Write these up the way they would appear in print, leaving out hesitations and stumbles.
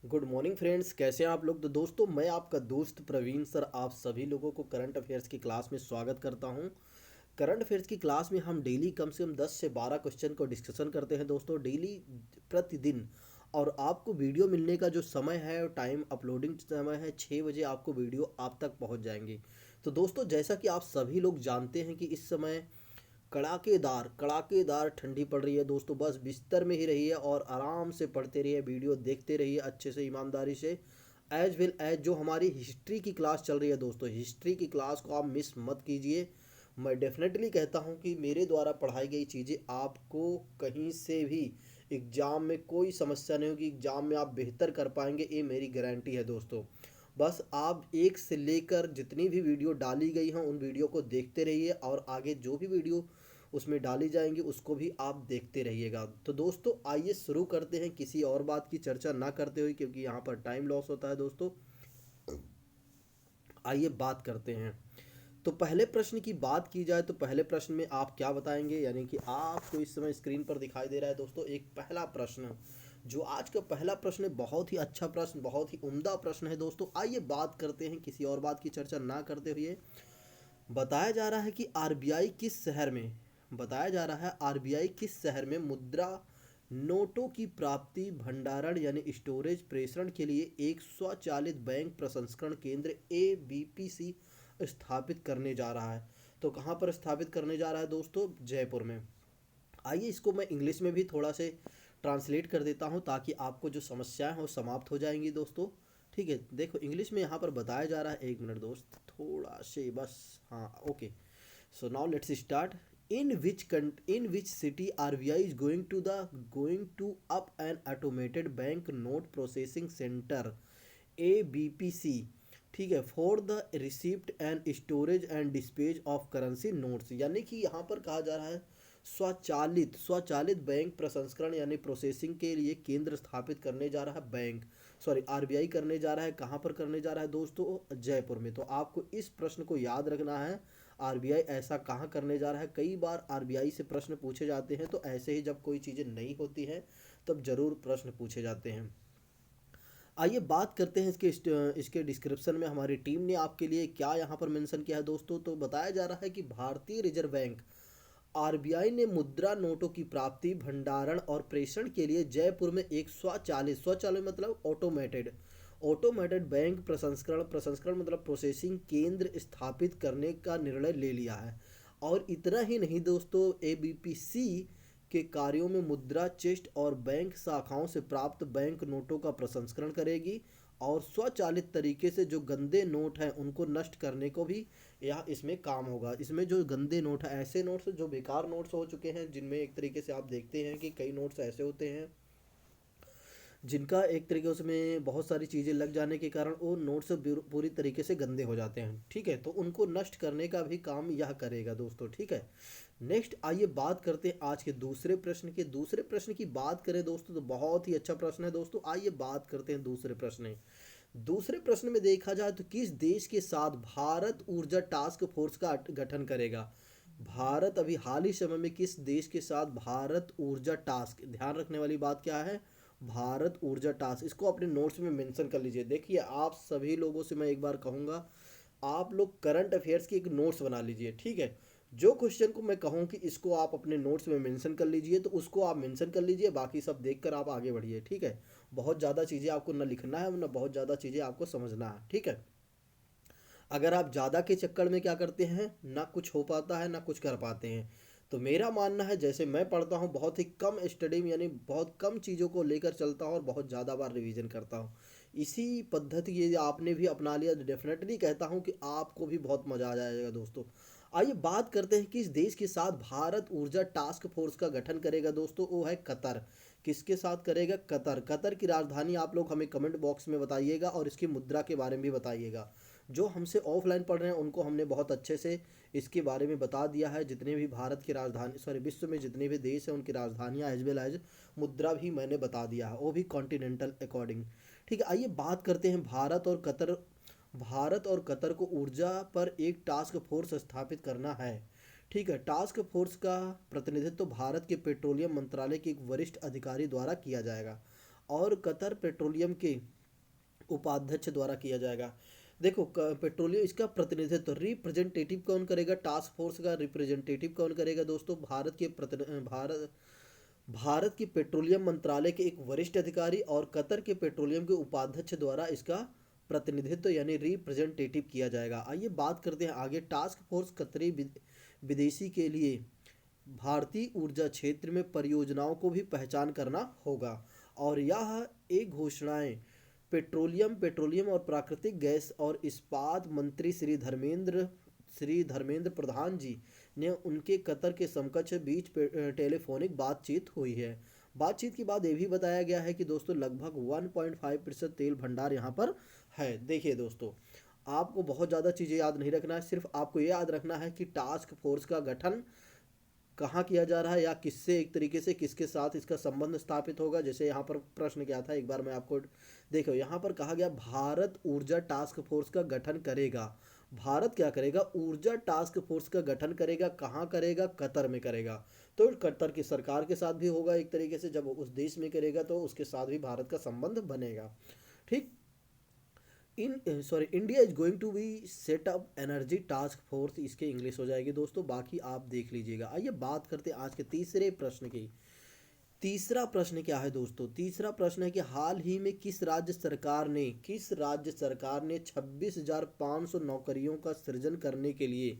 Good morning friends, कैसे हैं आप लोग। तो दोस्तों, मैं आपका दोस्त प्रवीण सर आप सभी लोगों को करंट अफेयर्स की क्लास में स्वागत करता हूं। करंट अफेयर्स की क्लास में हम डेली कम से कम 10 से 12 क्वेश्चन को डिस्कशन करते हैं दोस्तों, डेली प्रतिदिन। और आपको वीडियो मिलने का जो समय है, टाइम अपलोडिंग समय है 6 बजे, आपको वीडियो आप तक पहुंच जाएंगे। तो दोस्तों, जैसा कि आप सभी लोग जानते हैं कि इस समय कड़ाकेदार कड़ाकेदार ठंडी पड़ रही है दोस्तों। बस बिस्तर में ही रहिए और आराम से पढ़ते रहिए, वीडियो देखते रहिए अच्छे से, ईमानदारी से। एज वेल एज जो हमारी हिस्ट्री की क्लास चल रही है दोस्तों, हिस्ट्री की क्लास को आप मिस मत कीजिए। मैं डेफिनेटली कहता हूँ कि मेरे द्वारा पढ़ाई गई चीज़ें आपको कहीं से भी एग्ज़ाम में कोई समस्या नहीं होगी, एग्ज़ाम में आप बेहतर कर पाएंगे, ये मेरी गारंटी है दोस्तों। बस आप एक से लेकर जितनी भी वीडियो डाली गई हैं उन वीडियो को देखते रहिए, और आगे जो भी वीडियो उसमें डाली जाएंगी उसको भी आप देखते रहिएगा। तो दोस्तों, आइए शुरू करते हैं किसी और बात की चर्चा ना करते हुए, क्योंकि यहाँ पर टाइम लॉस होता है दोस्तों। आइए बात करते हैं। तो पहले प्रश्न की बात की जाए तो पहले प्रश्न में आप क्या बताएंगे, यानी कि आपको इस समय स्क्रीन पर दिखाई दे रहा है दोस्तों एक पहला प्रश्न। जो आज का पहला प्रश्न है, बहुत ही अच्छा प्रश्न, बहुत ही उम्दा प्रश्न है दोस्तों। आइए बात करते हैं किसी और बात की चर्चा ना करते हुए। बताया जा रहा है कि आरबीआई किस शहर में बताया जा रहा है आरबीआई किस शहर में मुद्रा नोटों की प्राप्ति, भंडारण यानी स्टोरेज, प्रेषण के लिए एक स्वचालित बैंक प्रसंस्करण केंद्र एबीपीसी स्थापित करने जा रहा है। तो कहाँ पर स्थापित करने जा रहा है दोस्तों? जयपुर में। आइए इसको मैं इंग्लिश में भी थोड़ा से ट्रांसलेट कर देता हूँ, ताकि आपको जो समस्याएं हैं वो समाप्त हो जाएंगी दोस्तों। ठीक है, देखो इंग्लिश में यहाँ पर बताया जा रहा है, एक मिनट दोस्त, थोड़ा से बस, हाँ okay. So now let's start. In which city RBI is going to up an automated bank note processing center ABPC, ठीक है, for the receipt and storage and disposal of currency notes. यानी कि यहाँ पर कहा जा रहा है स्वचालित बैंक प्रसंस्करण यानी प्रोसेसिंग के लिए केंद्र स्थापित करने जा रहा है बैंक, सॉरी आरबीआई करने जा रहा है। कहाँ पर करने जा रहा है दोस्तों? जयपुर में। तो आपको इस प्रश्न को याद रखना है, आरबीआई ऐसा कहाँ करने जा रहा है। कई बार आरबीआई से प्रश्न पूछे जाते हैं, तो ऐसे ही जब कोई चीज़ें नहीं होती हैं तब जरूर प्रश्न पूछे जाते हैं। आइए बात करते हैं इसके डिस्क्रिप्शन में हमारी टीम ने आपके लिए क्या यहाँ पर मेंशन किया है दोस्तों। तो बताया जा रहा है कि भारतीय रिजर्व बैंक आरबीआई ने मुद्रा नोटों की प्राप्ति, भंडारण और प्रेषण के लिए जयपुर में एक स्वचालित मतलब ऑटोमेटेड बैंक प्रसंस्करण प्रसंस्करण मतलब प्रोसेसिंग केंद्र स्थापित करने का निर्णय ले लिया है। और इतना ही नहीं दोस्तों, एबीपीसी के कार्यों में मुद्रा चेस्ट और बैंक शाखाओं से प्राप्त बैंक नोटों का प्रसंस्करण करेगी, और स्वचालित तरीके से जो गंदे नोट हैं उनको नष्ट करने को भी यह इसमें काम होगा। इसमें जो गंदे नोट हैं, ऐसे नोट्स जो बेकार नोट्स हो चुके हैं, जिनमें एक तरीके से आप देखते हैं कि कई नोट्स ऐसे होते हैं जिनका एक तरीके उसमें बहुत सारी चीज़ें लग जाने के कारण वो नोट्स पूरी तरीके से गंदे हो जाते हैं। ठीक है, तो उनको नष्ट करने का भी काम यह करेगा दोस्तों। ठीक है, नेक्स्ट आइए बात करते हैं आज के दूसरे प्रश्न की। दूसरे प्रश्न की बात करें दोस्तों तो बहुत ही अच्छा प्रश्न है दोस्तों। आइए बात करते हैं दूसरे प्रश्न। दूसरे प्रश्न में देखा जाए तो किस देश के साथ भारत ऊर्जा टास्क फोर्स का गठन करेगा? भारत अभी हाल ही समय में किस देश के साथ भारत ऊर्जा टास्क, ध्यान रखने वाली बात क्या है, भारत ऊर्जा टास्क, इसको अपने नोट्स में मेंशन कर लीजिए। देखिए आप सभी लोगों से मैं एक बार कहूँगा, आप लोग करंट अफेयर्स की एक नोट्स बना लीजिए। ठीक है, जो क्वेश्चन को मैं कहूँ कि इसको आप अपने नोट्स में मेंशन कर लीजिए, तो उसको आप मेंशन कर लीजिए, बाकी सब देखकर आप आगे बढ़िए। ठीक है, बहुत ज़्यादा चीज़ें आपको ना लिखना है, ना बहुत ज़्यादा चीज़ें आपको समझना है। ठीक है, अगर आप ज़्यादा के चक्कर में क्या करते हैं, ना कुछ हो पाता है ना कुछ कर पाते हैं। तो मेरा मानना है, जैसे मैं पढ़ता हूँ बहुत ही कम स्टडी में, यानी बहुत कम चीज़ों को लेकर चलता हूँ और बहुत ज़्यादा बार रिवीजन करता हूँ। इसी पद्धति ये आपने भी अपना लिया तो डेफिनेटली कहता हूँ कि आपको भी बहुत मज़ा आ जाएगा दोस्तों। आइए बात करते हैं कि इस देश के साथ भारत ऊर्जा टास्क फोर्स का गठन करेगा दोस्तों, वो है कतर। किसके साथ करेगा? कतर। कतर की राजधानी आप लोग हमें कमेंट बॉक्स में बताइएगा, और इसकी मुद्रा के बारे में भी बताइएगा। जो हमसे ऑफलाइन पढ़ रहे हैं उनको हमने बहुत अच्छे से इसके बारे में बता दिया है। जितने भी भारत की राजधानी, सॉरी विश्व में जितने भी देश हैं उनकी राजधानियाँ एज वेल एज मुद्रा भी मैंने बता दिया है, वो भी कॉन्टिनेंटल अकॉर्डिंग। ठीक है, आइए बात करते हैं भारत और कतर को ऊर्जा पर एक टास्क फोर्स स्थापित करना है। ठीक है, टास्क फोर्स का प्रतिनिधित्व भारत के पेट्रोलियम मंत्रालय के एक वरिष्ठ अधिकारी द्वारा किया जाएगा, और कतर पेट्रोलियम के उपाध्यक्ष द्वारा किया जाएगा। देखो पेट्रोलियम इसका प्रतिनिधित्व रिप्रेजेंटेटिव कौन करेगा, टास्क फोर्स का रिप्रेजेंटेटिव कौन करेगा दोस्तों, भारत की पेट्रोलियम मंत्रालय के एक वरिष्ठ अधिकारी और कतर के पेट्रोलियम के उपाध्यक्ष द्वारा इसका प्रतिनिधित्व यानी रिप्रेजेंटेटिव किया जाएगा। आइए बात करते हैं आगे। टास्क फोर्स कतरी विदेशी के लिए भारतीय ऊर्जा क्षेत्र में परियोजनाओं को भी पहचान करना होगा। और यह एक घोषणाएं पेट्रोलियम और प्राकृतिक गैस और इस्पात मंत्री श्री धर्मेंद्र प्रधान जी ने उनके कतर के समकक्ष बीच टेलीफोनिक बातचीत हुई है। बातचीत के बाद ये भी बताया गया है कि दोस्तों लगभग 1.5% तेल भंडार यहाँ पर है। देखिए दोस्तों, आपको बहुत ज़्यादा चीज़ें याद नहीं रखना है, सिर्फ आपको ये याद रखना है कि टास्क फोर्स का गठन कहाँ किया जा रहा है या किससे, एक तरीके से किसके साथ इसका संबंध स्थापित होगा। जैसे यहाँ पर प्रश्न क्या था, एक बार मैं आपको देखो, यहाँ पर कहा गया भारत ऊर्जा टास्क फोर्स का गठन करेगा। भारत क्या करेगा, ऊर्जा टास्क फोर्स का गठन करेगा। कहाँ करेगा, कतर में करेगा। तो कतर की सरकार के साथ भी होगा एक तरीके से, जब उस देश में करेगा तो उसके साथ भी भारत का संबंध बनेगा। ठीक। India is going to be set up energy task force, इसके इंग्लिश हो जाएगी दोस्तों, बाकी आप देख लीजिएगा। आइए बात करते हैं आज के तीसरे प्रश्न की। तीसरा प्रश्न क्या है दोस्तों, तीसरा प्रश्न है कि हाल ही में किस राज्य सरकार ने 26,500 नौकरियों का सृजन करने के लिए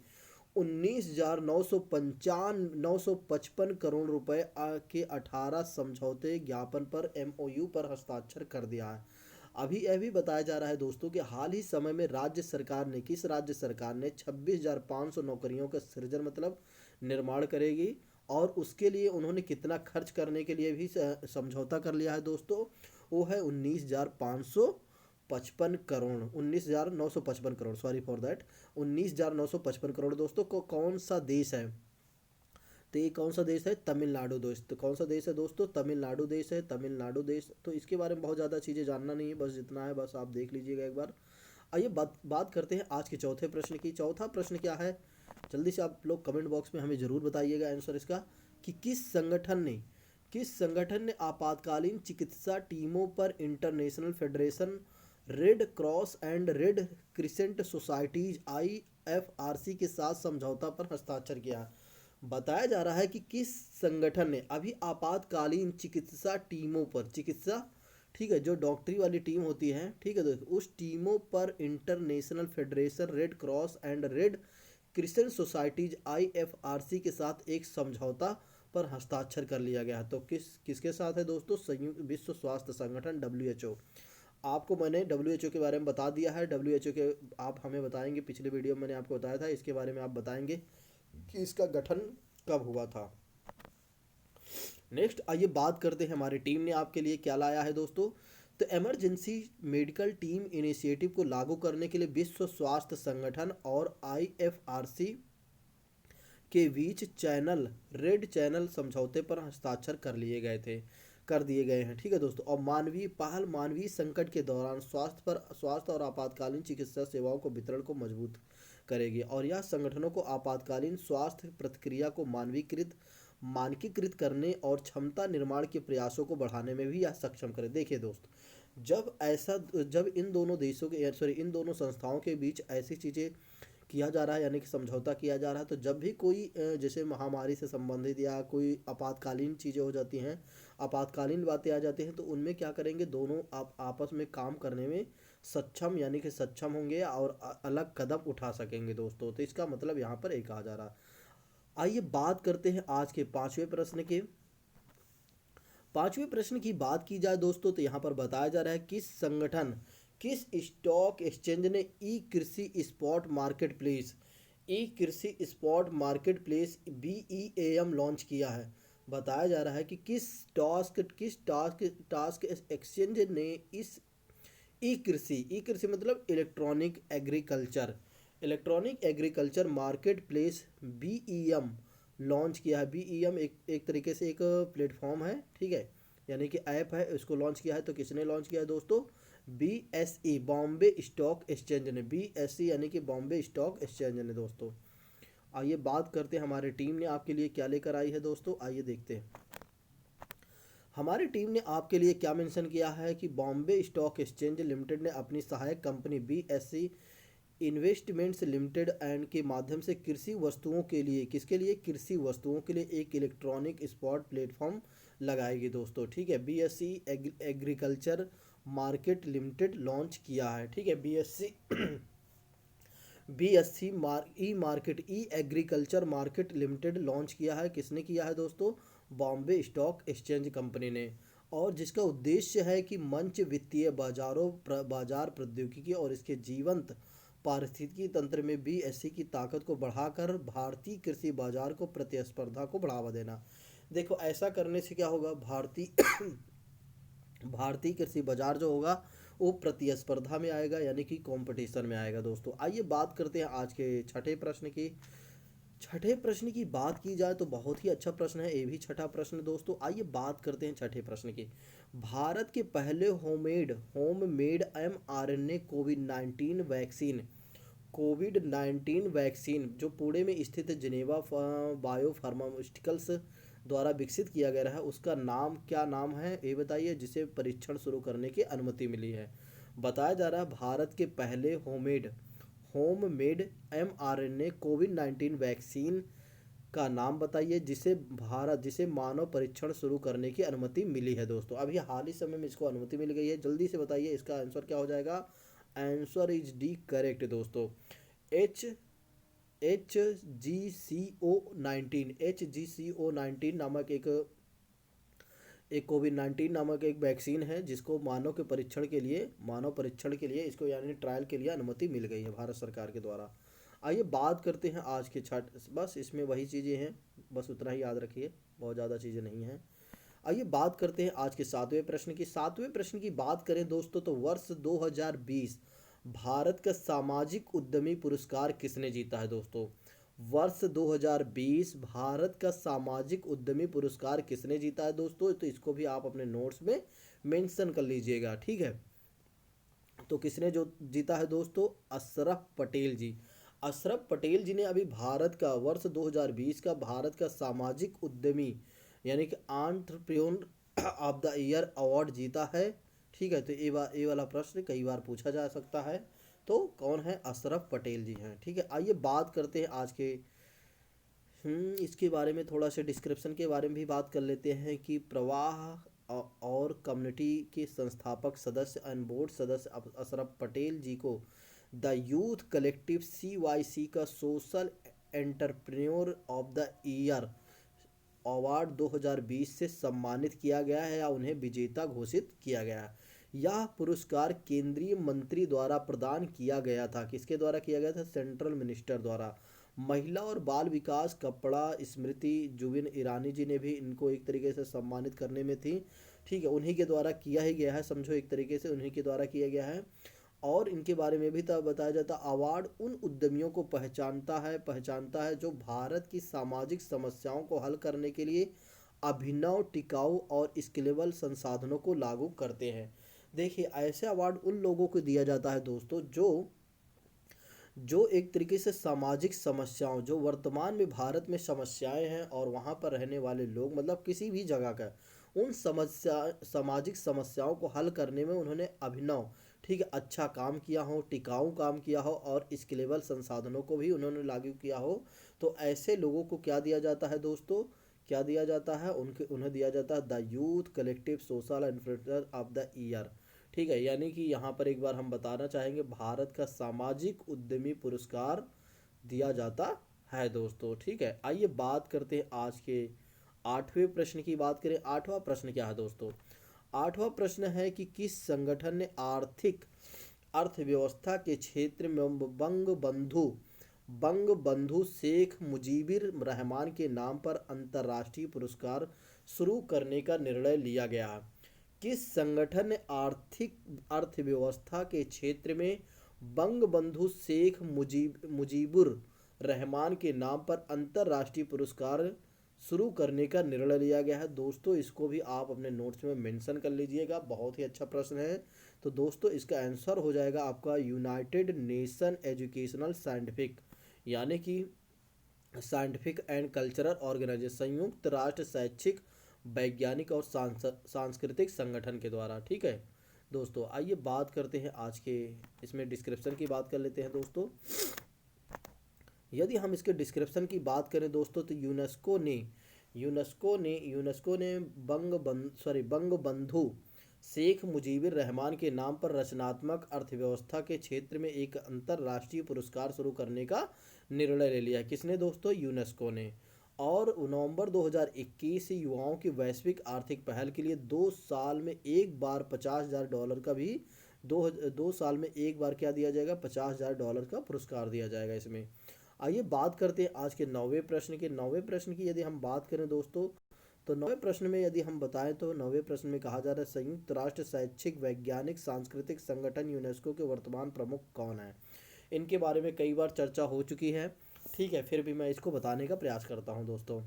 19,955 करोड़ रुपए के 18 समझौते ज्ञापन पर MOU पर हस्ताक्षर कर दिया है। अभी यह भी बताया जा रहा है दोस्तों कि हाल ही समय में किस राज्य सरकार ने 26,500 नौकरियों का सृजन मतलब निर्माण करेगी, और उसके लिए उन्होंने कितना खर्च करने के लिए भी समझौता कर लिया है दोस्तों। वो है 19,955 crore, sorry for that, 19,955 crore दोस्तों को। कौन सा देश है, तो ये कौन सा देश है, तमिलनाडु दोस्त। कौन सा देश है दोस्तों, तमिलनाडु देश है, तमिलनाडु देश। तो इसके बारे में बहुत ज़्यादा चीज़ें जानना नहीं है, बस जितना है बस आप देख लीजिएगा एक बार। आइए बात करते हैं आज के चौथे प्रश्न की। चौथा प्रश्न क्या है, जल्दी से आप लोग कमेंट बॉक्स में हमें ज़रूर बताइएगा आंसर इसका, कि किस संगठन ने आपातकालीन चिकित्सा टीमों पर international federation red cross and red crescent societies IFRC के साथ समझौता पर हस्ताक्षर किया। बताया जा रहा है कि किस संगठन ने अभी आपातकालीन चिकित्सा टीमों पर, ठीक है, जो डॉक्टरी वाली टीम होती है, ठीक है दोस्तों, उस टीमों पर international federation red cross and red crescent societies IFRC के साथ एक समझौता पर हस्ताक्षर कर लिया गया है। तो किसके साथ है दोस्तों, संयुक्त विश्व स्वास्थ्य संगठन WHO। आपको मैंने WHO के बारे में बता दिया है। WHO के आप हमें बताएंगे, पिछले वीडियो में मैंने आपको बताया था, इसके बारे में आप बताएंगे कि इसका गठन कब हुआ था। नेक्स्ट आइए बात करते हैं हमारी टीम ने आपके लिए क्या लाया है दोस्तों। तो इमरजेंसी मेडिकल टीम इनिशिएटिव को लागू करने के लिए विश्व स्वास्थ्य संगठन और IFRC के बीच रेड चैनल समझौते पर हस्ताक्षर कर दिए गए हैं। ठीक है दोस्तों। और मानवीय संकट के दौरान स्वास्थ्य और आपातकालीन चिकित्सा सेवाओं को वितरण को मजबूत करेगी, और यह संगठनों को आपातकालीन स्वास्थ्य प्रतिक्रिया को मानकीकृत करने और क्षमता निर्माण के प्रयासों को बढ़ाने में भी यह सक्षम करे। देखिए दोस्त, जब इन दोनों संस्थाओं के बीच ऐसी चीज़ें किया जा रहा है, यानी कि समझौता किया जा रहा है, तो जब भी कोई जैसे महामारी से संबंधित या कोई आपातकालीन चीज़ें हो जाती हैं, आपातकालीन बातें आ जाती हैं, तो उनमें क्या करेंगे, दोनों आपस में काम करने में यानी कि सक्षम होंगे और अलग कदम उठा सकेंगे दोस्तों। तो इसका मतलब यहाँ पर एक आ जा रहा। आइए बात करते हैं आज के पांचवें प्रश्न के। पांचवें प्रश्न की बात की जाए दोस्तों, तो यहाँ पर बताया जा रहा है किस स्टॉक एक्सचेंज ने ई कृषि spot market place BEAM launch किया है। बताया जा रहा है कि किस टास्क एक्सचेंज ने इस ई कृषि मतलब electronic agriculture market place BEM launch किया है। BEM एक तरीके से एक प्लेटफॉर्म है, ठीक है, यानी कि ऐप है, उसको लॉन्च किया है। तो किसने लॉन्च किया है दोस्तों, BSE बॉम्बे स्टॉक एक्सचेंज ने, BSE यानी कि बॉम्बे स्टॉक एक्सचेंज ने दोस्तों। आइए बात करते हैं हमारी टीम ने आपके लिए क्या लेकर आई है दोस्तों, आइए देखते हैं। हमारी टीम ने आपके लिए क्या मेंशन किया है कि बॉम्बे स्टॉक एक्सचेंज लिमिटेड ने अपनी सहायक company BSc investments limited and के माध्यम से कृषि वस्तुओं के लिए, किसके लिए, कृषि वस्तुओं के लिए एक इलेक्ट्रॉनिक स्पॉट प्लेटफॉर्म लगाएगी दोस्तों। ठीक है, BSc agriculture market limited launch किया है। ठीक है, बीएससी ई मार्केट ई एग्रीकल्चर मार्केट लिमिटेड लॉन्च किया है। किसने किया है दोस्तों? बॉम्बे स्टॉक एक्सचेंज कंपनी ने। और जिसका उद्देश्य है कि मंच वित्तीय बाजार प्रौद्योगिकी और इसके जीवंत पारिस्थितिकी तंत्र में बीएससी की ताकत को बढ़ाकर भारतीय कृषि बाजार को प्रतिस्पर्धा को बढ़ावा देना। देखो, ऐसा करने से क्या होगा, भारतीय कृषि बाजार जो होगा वो प्रतिस्पर्धा में आएगा, यानी कि कंपटीशन में आएगा दोस्तों। आइए बात करते हैं आज के छठे प्रश्न की। छठे प्रश्न की बात की जाए तो बहुत ही अच्छा प्रश्न है, ये भी छठा प्रश्न दोस्तों। आइए बात करते हैं छठे प्रश्न की। भारत के पहले home made mRNA Covid 19 vaccine जो पुणे में स्थित जिनेवा बायोफार्मास्यूटिकल्स द्वारा विकसित किया गया है, उसका नाम क्या नाम है ये बताइए, जिसे परीक्षण शुरू करने की अनुमति मिली है। बताया जा रहा है भारत के पहले home made mRNA Covid 19 vaccine का नाम बताइए जिसे मानव परीक्षण शुरू करने की अनुमति मिली है दोस्तों। अभी हाल ही समय में इसको अनुमति मिल गई है। जल्दी से बताइए इसका आंसर क्या हो जाएगा। आंसर इज डी करेक्ट दोस्तों। एच एच जी सी ओ 19 नामक एक कोविड 19 नामक एक वैक्सीन है, जिसको मानव परीक्षण के लिए इसको यानी ट्रायल के लिए अनुमति मिल गई है भारत सरकार के द्वारा। आइए बात करते हैं आज के छठ, बस इसमें वही चीज़ें हैं, बस उतना ही याद रखिए, बहुत ज़्यादा चीज़ें नहीं हैं। आइए बात करते हैं आज के सातवें प्रश्न की। सातवें प्रश्न की बात करें दोस्तों तो वर्ष 2020 भारत का सामाजिक उद्यमी पुरस्कार किसने जीता है दोस्तों? वर्ष 2020 भारत का सामाजिक उद्यमी पुरस्कार किसने जीता है दोस्तों? तो इसको भी आप अपने नोट्स में मेंशन कर लीजिएगा। ठीक है, तो किसने जो जीता है दोस्तों? अशरफ पटेल जी। अशरफ पटेल जी ने अभी भारत का वर्ष 2020 का भारत का सामाजिक उद्यमी यानी कि entrepreneur of the year award जीता है। ठीक है, तो ये वाला प्रश्न कई बार पूछा जा सकता है। तो कौन है? अशरफ पटेल जी हैं। ठीक है, आइए बात करते हैं आज के इसके बारे में, थोड़ा सा डिस्क्रिप्शन के बारे में भी बात कर लेते हैं कि प्रवाह और कम्युनिटी के संस्थापक सदस्य एंड बोर्ड सदस्य अशरफ पटेल जी को द यूथ कलेक्टिव CYC का social entrepreneur of the year award 2020 से सम्मानित किया गया है या उन्हें विजेता घोषित किया गया है। यह पुरस्कार केंद्रीय मंत्री द्वारा प्रदान किया गया था। किसके द्वारा किया गया था? सेंट्रल मिनिस्टर द्वारा। महिला और बाल विकास कपड़ा स्मृति जुबिन ईरानी जी ने भी इनको एक तरीके से सम्मानित करने में थी। ठीक है, उन्हीं के द्वारा किया ही गया है, समझो एक तरीके से उन्हीं के द्वारा किया गया है। और इनके बारे में भी तब बताया जाता, अवार्ड उन उद्यमियों को पहचानता है जो भारत की सामाजिक समस्याओं को हल करने के लिए अभिनव, टिकाऊ और स्केलेबल संसाधनों को लागू करते हैं। देखिए, ऐसे अवार्ड उन लोगों को दिया जाता है दोस्तों जो एक तरीके से सामाजिक समस्याओं, जो वर्तमान में भारत में समस्याएं हैं और वहाँ पर रहने वाले लोग, मतलब किसी भी जगह का, उन सामाजिक समस्याओं को हल करने में उन्होंने अभिनव, ठीक है, अच्छा काम किया हो, टिकाऊ काम किया हो और स्केलेबल संसाधनों को भी उन्होंने लागू किया हो। तो ऐसे लोगों को क्या दिया जाता है दोस्तों? क्या दिया जाता है? उन्हें दिया जाता है the youth collective social influencer of the year. ठीक है, यानी कि यहाँ पर एक बार हम बताना चाहेंगे, भारत का सामाजिक उद्यमी पुरस्कार दिया जाता है दोस्तों। ठीक है, आइए बात करते हैं आज के आठवें प्रश्न की। बात करें, आठवां प्रश्न क्या है दोस्तों? आठवां प्रश्न है कि किस संगठन ने आर्थिक अर्थव्यवस्था के क्षेत्र में बंग बंधु शेख मुजीबिर रहमान के नाम पर अंतर्राष्ट्रीय पुरस्कार शुरू करने का निर्णय लिया गया है? किस संगठन ने आर्थिक अर्थव्यवस्था के क्षेत्र में बंग बंधु शेख मुजीबुर रहमान के नाम पर अंतर्राष्ट्रीय पुरस्कार शुरू करने का निर्णय लिया गया है? दोस्तों, इसको भी आप अपने नोट्स में मेंशन कर लीजिएगा, बहुत ही अच्छा प्रश्न है। तो दोस्तों, इसका आंसर हो जाएगा आपका यूनाइटेड नेशन एजुकेशनल साइंटिफिक, यानी कि साइंटिफिक एंड कल्चरल ऑर्गेनाइजेशन, संयुक्त राष्ट्र शैक्षिक वैज्ञानिक और सांस्कृतिक संगठन के द्वारा। ठीक है दोस्तों, आइए बात करते हैं आज के, इसमें डिस्क्रिप्शन की बात कर लेते हैं दोस्तों। यदि हम इसके डिस्क्रिप्शन की बात करें दोस्तों, तो यूनेस्को ने बंगबंधु शेख मुजीबुर रहमान के नाम पर रचनात्मक अर्थव्यवस्था के क्षेत्र में एक अंतर्राष्ट्रीय पुरस्कार शुरू करने का निर्णय ले लिया। किसने दोस्तों? यूनेस्को ने। और नवंबर 2021 से युवाओं की वैश्विक आर्थिक पहल के लिए 2 साल में एक बार $50,000 का भी 2 साल में एक बार क्या दिया जाएगा? $50,000 का पुरस्कार दिया जाएगा इसमें। आइए बात करते हैं आज के 9वें प्रश्न के। 9वें प्रश्न की यदि हम बात करें दोस्तों, तो 9वें प्रश्न में यदि हम बताएं तो 9वें प्रश्न में कहा जा रहा है संयुक्त राष्ट्र शैक्षिक वैज्ञानिक सांस्कृतिक संगठन यूनेस्को के वर्तमान प्रमुख कौन है। इनके बारे में कई बार चर्चा हो चुकी है, ठीक है, फिर भी मैं इसको बताने का प्रयास करता हूं दोस्तों।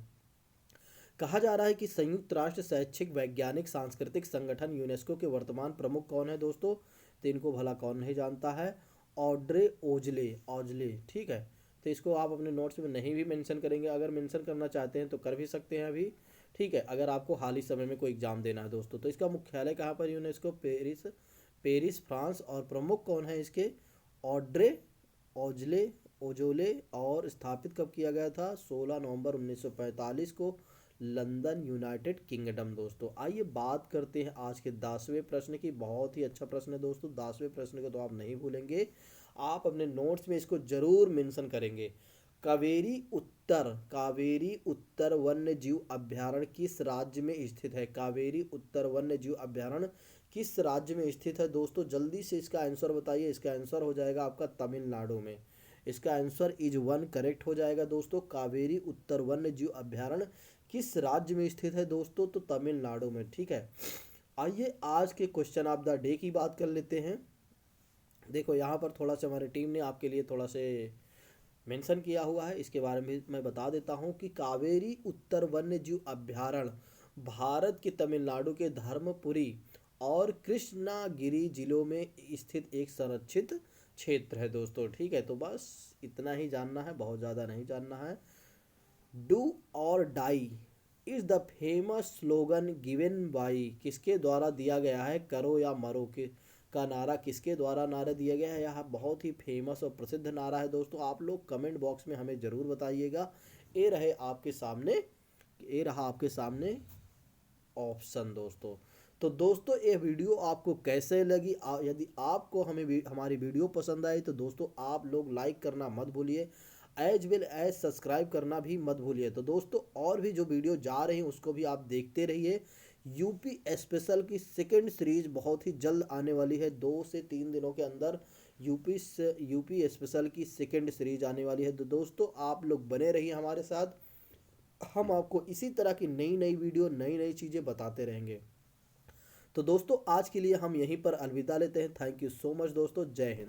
कहा जा रहा है कि संयुक्त राष्ट्र शैक्षिक वैज्ञानिक सांस्कृतिक संगठन यूनेस्को के वर्तमान प्रमुख कौन है दोस्तों? तो इनको भला कौन नहीं जानता है? ऑड्रे ओजले, ठीक है। तो इसको आप अपने नोट्स में नहीं भी मेंशन करेंगे, अगर मेंशन करना चाहते हैं तो कर भी सकते हैं अभी, ठीक है, अगर आपको हाल ही समय में कोई एग्जाम देना है दोस्तों। तो इसका मुख्यालय कहाँ पर? UNESCO Paris France. और प्रमुख कौन है इसके? Audrey Azoulay. और स्थापित कब किया गया था? 16 नवंबर 1945 को, लंदन, यूनाइटेड किंगडम दोस्तों। आइए बात करते हैं आज के 10वें प्रश्न की। बहुत ही अच्छा प्रश्न है दोस्तों, 10वें प्रश्न को तो आप नहीं भूलेंगे, आप अपने नोट्स में इसको जरूर मेंशन करेंगे। कावेरी उत्तर वन्य जीव अभ्यारण्य किस राज्य में स्थित है? कावेरी उत्तर वन्य जीव अभ्यारण्य किस राज्य में स्थित है दोस्तों? जल्दी से इसका आंसर बताइए। इसका आंसर हो जाएगा आपका तमिलनाडु में। इसका आंसर इज 1 करेक्ट हो जाएगा दोस्तों। कावेरी उत्तर वन्य जीव अभ्यारण्य किस राज्य में स्थित है दोस्तों? तो तमिलनाडु में, ठीक है। आइए आज के क्वेश्चन ऑफ द डे की बात कर लेते हैं। देखो यहाँ पर थोड़ा सा हमारी टीम ने आपके लिए थोड़ा से मेंशन किया हुआ है, इसके बारे में मैं बता देता हूँ कि कावेरी उत्तर वन्य जीव अभ्यारण्य भारत के तमिलनाडु के धर्मपुरी और कृष्णागिरी जिलों में स्थित एक संरक्षित क्षेत्र है दोस्तों, ठीक है। तो बस इतना ही जानना है, बहुत ज़्यादा नहीं जानना है। डू और die is the famous slogan given by, किसके द्वारा दिया गया है? करो या मरो के का नारा किसके द्वारा नारा दिया गया है? यह बहुत ही फेमस और प्रसिद्ध नारा है दोस्तों। आप लोग कमेंट बॉक्स में हमें ज़रूर बताइएगा। ये रहा आपके सामने ऑप्शन दोस्तों। तो दोस्तों ये वीडियो आपको कैसे लगी? यदि आपको हमारी वीडियो पसंद आई तो दोस्तों आप लोग लाइक करना मत भूलिए, एज वेल एज सब्सक्राइब करना भी मत भूलिए। तो दोस्तों और भी जो वीडियो जा रही हैं उसको भी आप देखते रहिए। यूपी स्पेशल की सेकेंड सीरीज बहुत ही जल्द आने वाली है, 2 से 3 दिनों के अंदर यूपी स्पेशल की सेकेंड सीरीज आने वाली है। तो दोस्तों आप लोग बने रहिए हमारे साथ, हम आपको इसी तरह की नई नई वीडियो, नई नई चीज़ें बताते रहेंगे। तो दोस्तों आज के लिए हम यहीं पर अलविदा लेते हैं। थैंक यू सो मच दोस्तों, जय हिंद।